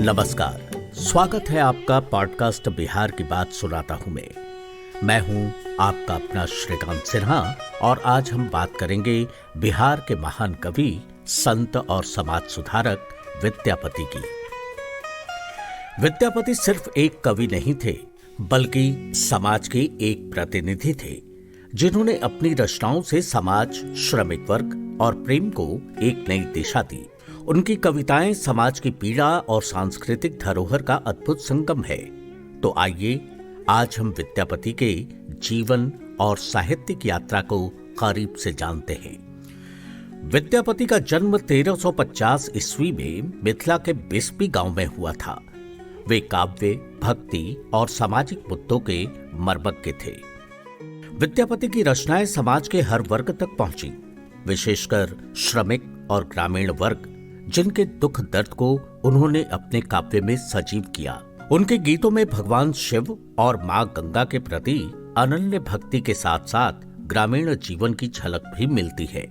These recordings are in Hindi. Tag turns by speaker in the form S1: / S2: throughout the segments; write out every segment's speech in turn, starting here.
S1: नमस्कार, स्वागत है आपका पॉडकास्ट बिहार की बात सुनाता हूं मैं हूं आपका अपना श्रीकांत सिन्हा और आज हम बात करेंगे बिहार के महान कवि, संत और समाज सुधारक विद्यापति की। विद्यापति सिर्फ एक कवि नहीं थे, बल्कि समाज के एक प्रतिनिधि थे, जिन्होंने अपनी रचनाओं से समाज, श्रमिक वर्ग और प्रेम को एक नई दिशा दी। उनकी कविताएं समाज की पीड़ा और सांस्कृतिक धरोहर का अद्भुत संगम है। तो आइए आज हम विद्यापति के जीवन और साहित्यिक यात्रा को करीब से जानते हैं। विद्यापति का जन्म 1350 ईस्वी में मिथिला के बिस्पी गांव में हुआ था। वे काव्य, भक्ति और सामाजिक मुद्दों के मर्मज्ञ थे। विद्यापति की रचनाएं समाज के हर वर्ग तक पहुंची, विशेषकर श्रमिक और ग्रामीण वर्ग, जिनके दुख दर्द को उन्होंने अपने काव्य में सजीव किया। उनके गीतों में भगवान शिव और मां गंगा के प्रति अनन्य भक्ति के साथ साथ ग्रामीण जीवन की झलक भी मिलती है।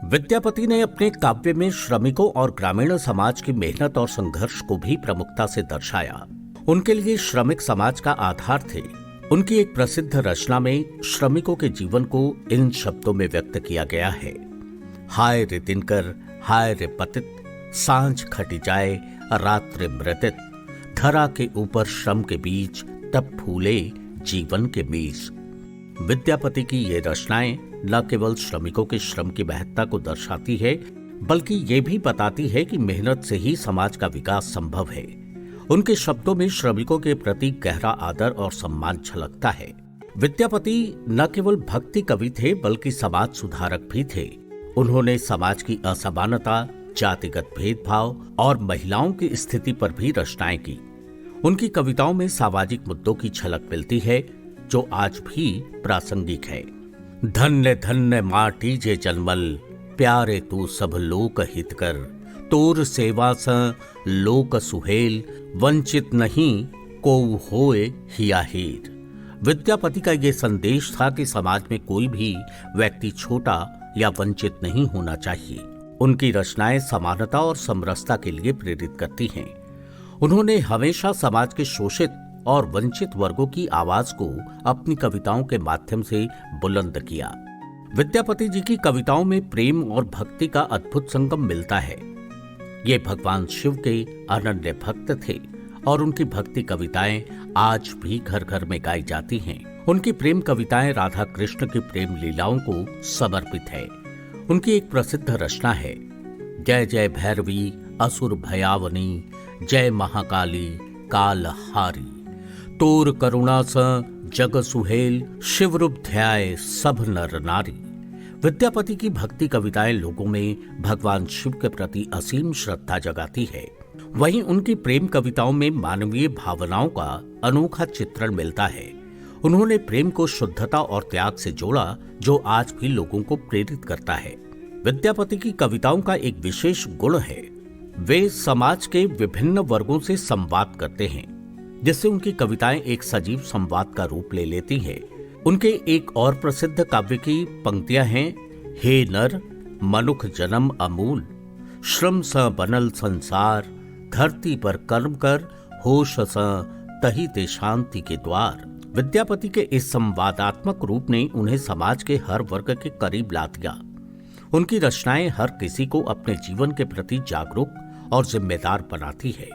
S1: विद्यापति ने अपने काव्य में श्रमिकों और ग्रामीण समाज की मेहनत और संघर्ष को भी प्रमुखता से दर्शाया। उनके लिए श्रमिक समाज का आधार थे। उनकी एक प्रसिद्ध रचना में श्रमिकों के जीवन को इन शब्दों में व्यक्त किया गया है: हाय रे दिनकर, हाय रे पतित, सांझ खटी जाए रात्रि मृतित, धरा के ऊपर श्रम के बीच तब फूले जीवन के बीज। विद्यापति की ये रचनाएं न केवल श्रमिकों के श्रम की महत्ता को दर्शाती है, बल्कि ये भी बताती है कि मेहनत से ही समाज का विकास संभव है। उनके शब्दों में श्रमिकों के प्रति गहरा आदर और सम्मान झलकता है। विद्यापति न केवल भक्ति कवि थे, बल्कि समाज सुधारक भी थे। उन्होंने समाज की असमानता, जातिगत भेदभाव और महिलाओं की स्थिति पर भी रचनाएं की। उनकी कविताओं में सामाजिक मुद्दों की झलक मिलती है, जो आज भी प्रासंगिक है। धन्य धन्य माटी जे जन्मल, प्यारे तू सब लोक हित कर, तोर सेवा स लोक सुहेल, वंचित नहीं को होए हिया हीर। विद्यापति का ये संदेश था कि समाज में कोई भी व्यक्ति छोटा या वंचित नहीं होना चाहिए। उनकी रचनाएं समानता और समरसता के लिए प्रेरित करती हैं। उन्होंने हमेशा समाज के शोषित और वंचित वर्गों की आवाज को अपनी कविताओं के माध्यम से बुलंद किया। विद्यापति जी की कविताओं में प्रेम और भक्ति का अद्भुत संगम मिलता है। ये भगवान शिव के अनन्य भक्त थे और उनकी भक्ति कविताएं आज भी घर घर में गाई जाती हैं। उनकी प्रेम कविताएं राधा कृष्ण की प्रेम लीलाओं को समर्पित है। उनकी एक प्रसिद्ध रचना है: जय जय भैरवी असुर भयावनी, जय महाकाली कालहारी, तोर करुणा स जग सुहेल, शिव रूप ध्याय सब नर नारी। विद्यापति की भक्ति कविताएं लोगों में भगवान शिव के प्रति असीम श्रद्धा जगाती है। वहीं उनकी प्रेम कविताओं में मानवीय भावनाओं का अनोखा चित्रण मिलता है। उन्होंने प्रेम को शुद्धता और त्याग से जोड़ा, जो आज भी लोगों को प्रेरित करता है। विद्यापति की कविताओं का एक विशेष गुण है, वे समाज के विभिन्न वर्गों से संवाद करते हैं, जिससे उनकी कविताएं एक सजीव संवाद का रूप ले लेती हैं। उनके एक और प्रसिद्ध काव्य की पंक्तियां हैं: हे नर मनुख जन्म अमूल, श्रम स बनल संसार, धरती पर कर्म कर, होश स तही ते शांति के द्वार। विद्यापति के इस संवादात्मक रूप ने उन्हें समाज के हर वर्ग के करीब ला दिया। उनकी रचनाएं हर किसी को अपने जीवन के प्रति जागरूक और जिम्मेदार बनाती है।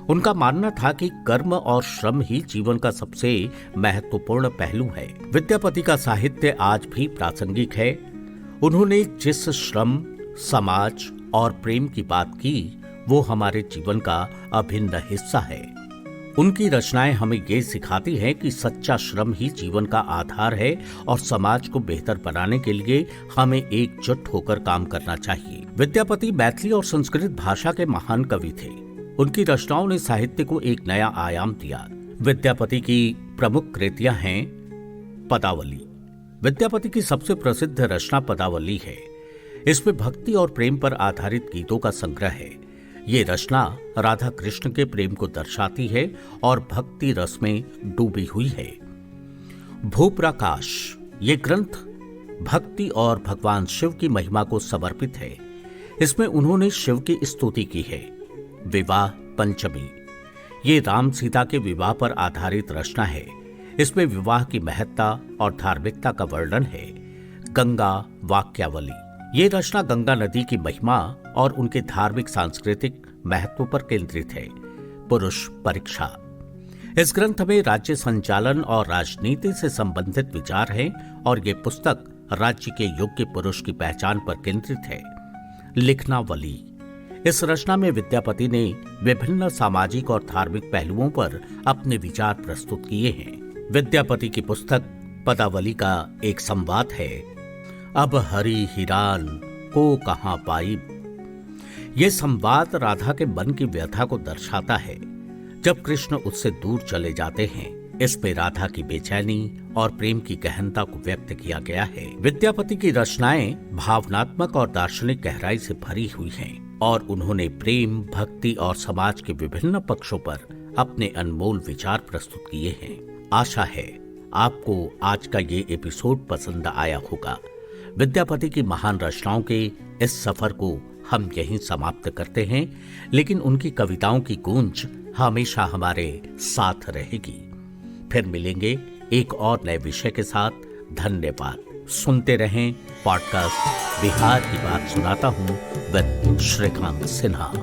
S1: उनका मानना था कि कर्म और श्रम ही जीवन का सबसे महत्वपूर्ण पहलू है। विद्यापति का साहित्य आज भी प्रासंगिक है। उन्होंने जिस श्रम, समाज और प्रेम की बात की, वो हमारे जीवन का अभिन्न हिस्सा है। उनकी रचनाएं हमें ये सिखाती हैं कि सच्चा श्रम ही जीवन का आधार है और समाज को बेहतर बनाने के लिए हमें एकजुट होकर काम करना चाहिए। विद्यापति मैथिली और संस्कृत भाषा के महान कवि थे। उनकी रचनाओं ने साहित्य को एक नया आयाम दिया। विद्यापति की प्रमुख कृतियां हैं: पदावली। विद्यापति की सबसे प्रसिद्ध रचना पदावली है। इसमें भक्ति और प्रेम पर आधारित गीतों का संग्रह है। ये रचना राधा कृष्ण के प्रेम को दर्शाती है और भक्ति रस में डूबी हुई है। भूप्रकाश, ये ग्रंथ भक्ति और भगवान शिव की महिमा को समर्पित है। इसमें उन्होंने शिव की स्तुति की है। विवाह, पंचमी। ये राम सीता के विवाह पर आधारित रचना है। इसमें विवाह की महत्ता और धार्मिकता का वर्णन है। गंगा वाक्यावली। ये रचना गंगा नदी की महिमा और उनके धार्मिक सांस्कृतिक महत्व पर केंद्रित है। पुरुष परीक्षा। इस ग्रंथ में राज्य संचालन और राजनीति से संबंधित विचार हैं और ये पुस्तक राज्य के योग्य पुरुष की पहचान पर केंद्रित है। लिखनावली। इस रचना में विद्यापति ने विभिन्न सामाजिक और धार्मिक पहलुओं पर अपने विचार प्रस्तुत किए हैं। विद्यापति की पुस्तक पदावली का एक संवाद है। अब हरि हिरान को कहां पाई। यह संवाद राधा के मन की व्यथा को दर्शाता है जब कृष्ण उससे दूर चले जाते हैं। इसमें राधा की बेचैनी और प्रेम की गहनता को व्यक्त किया गया है। विद्यापति की रचनाएं भावनात्मक और दार्शनिक गहराई से भरी हुई हैं और उन्होंने प्रेम, भक्ति और समाज के विभिन्न पक्षों पर अपने अनमोल विचार प्रस्तुत किए हैं। आशा है आपको आज का ये एपिसोड पसंद आया होगा। विद्यापति की महान रचनाओं के इस सफर को हम यहीं समाप्त करते हैं, लेकिन उनकी कविताओं की गूंज हमेशा हमारे साथ रहेगी। फिर मिलेंगे एक और नए विषय के साथ। धन्यवाद। सुनते रहें पॉडकास्ट बिहार की बात सुनाता हूं विद श्रीकांत सिन्हा।